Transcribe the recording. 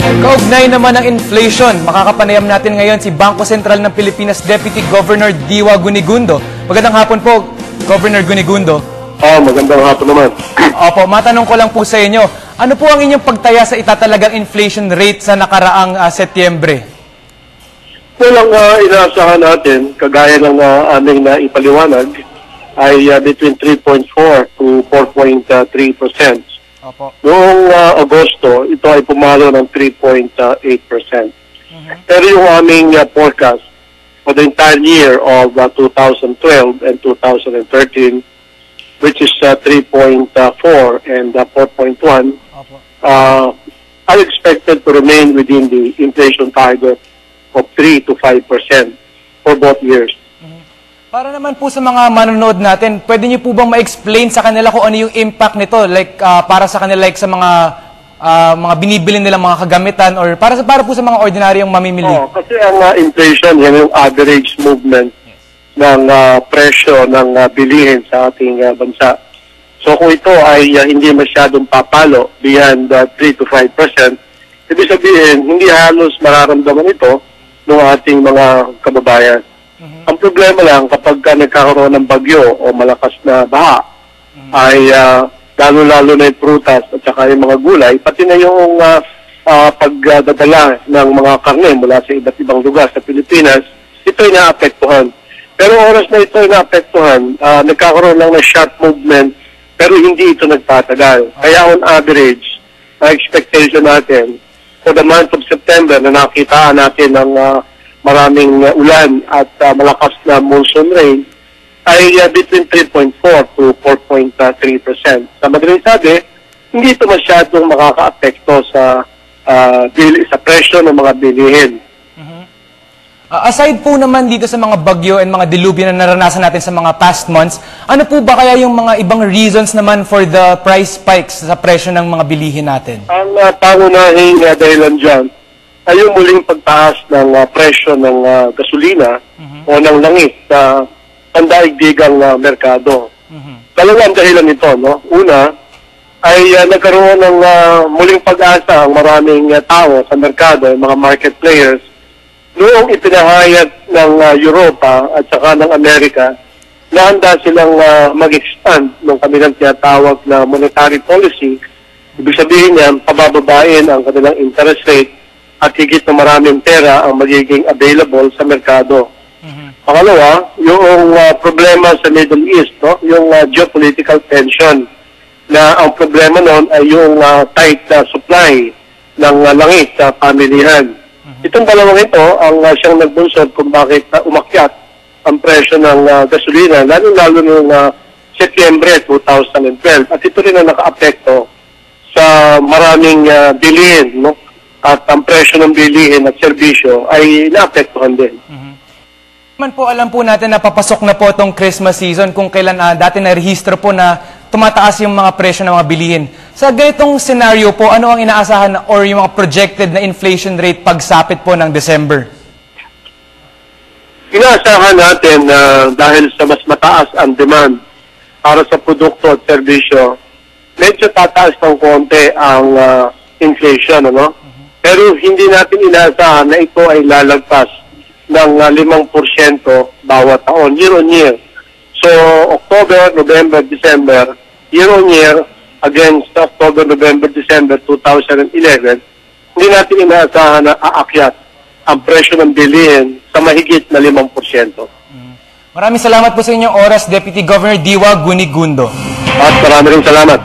Kaugnay naman ng inflation, makakapanayam natin ngayon si Bangko Sentral ng Pilipinas Deputy Governor Diwa Gunigundo. Magandang hapon po, Governor Gunigundo. Magandang hapon naman. Opo, matanong ko lang po sa inyo, ano po ang inyong pagtaya sa itatalagang inflation rate sa nakaraang Setyembre? Walang inaasahan natin, kagaya ng aming naipaliwanag, ay between 3.4 to 4.3%. Opo. Noong Agosto, ito ay pumalo ng 3.8%. Pero yung aming forecast for the entire year of 2012 and 2013, which is 3.4 and 4.1, are expected to remain within the inflation target of 3 to 5% for both years. Para naman po sa mga manonood natin, pwede niyo po bang ma-explain sa kanila kung ano yung impact nito? Like, para sa kanila, like sa mga binibili nilang mga kagamitan or para po sa mga ordinaryong mamimili? Kasi ang inflation, yan yung average movement ng presyo ng bilihin sa ating bansa. So kung ito ay hindi masyadong papalo beyond 3 to 5%, ibig sabihin, hindi halos mararamdaman ito ng ating mga kababayan. Ang problema lang kapag nagkakaroon ng bagyo o malakas na baha, ay lalo-lalo na yung prutas at saka yung mga gulay, pati na yung pagdadala ng mga karne mula sa iba't ibang lugar sa Pilipinas, ito ay naapektuhan. Pero oras na ito ay naapektuhan, nagkakaroon lang ng sharp movement, pero hindi ito nagtatagal. Kaya on average, expectation natin, for the month of September na nakita natin ng maraming ulan at malakas na monsoon rain ay between 3.4 to 4.3%. Sa madaling sabi, hindi ito masyadong makaka-apekto sa presyo ng mga bilihin. Aside po naman dito sa mga bagyo and mga dilubyo na naranasan natin sa mga past months, ano po ba kaya yung mga ibang reasons naman for the price spikes sa presyo ng mga bilihin natin? Ang pangunahing dahilan dyan ay yung muling pagtaas ng presyo ng gasolina o ng langis sa pandaigdigang merkado. Dalawang dahilan nito, no? Una, ay nagkaroon ng muling pag-asa ang maraming tao sa merkado, yung mga market players, noong ipinahayag ng Europa at saka ng Amerika na handa silang mag-expand ng kanilang tinatawag na monetary policy. Ibig sabihin niya, pabababain ang kanilang interest rate at higit na maraming pera ang magiging available sa merkado. Pangalawa, yung problema sa Middle East, no? Yung geopolitical tension, na ang problema noon ay yung tight supply ng langis sa pamilihan. Itong dalawang ito ang siyang nagbunsod kung bakit umakyat ang presyo ng gasolina, lalo noong Setyembre 2012. At ito rin ang naka-apekto sa maraming bilihin, no? At ang presyo ng bilihin at serbisyo ay naapektuhan din. Man po, alam po natin na papasok na po itong Christmas season kung kailan dati na-rehistro po na tumataas yung mga presyo ng mga bilihin. Sa ganitong scenario po, ano ang inaasahan or yung mga projected na inflation rate pagsapit po ng December? Inaasahan natin na dahil sa mas mataas ang demand para sa produkto at serbisyo, medyo tataas ng konti ang inflation, ano? Pero hindi natin inaasahan na ito ay lalagpas ng 5% bawat taon, year on year. So, October, November, December, year on year, against October, November, December 2011, hindi natin inaasahan na aakyat ang presyo ng bilihin sa mahigit na 5%. Maraming salamat po sa inyong oras, Deputy Governor Diwa Gunigundo. At maraming salamat.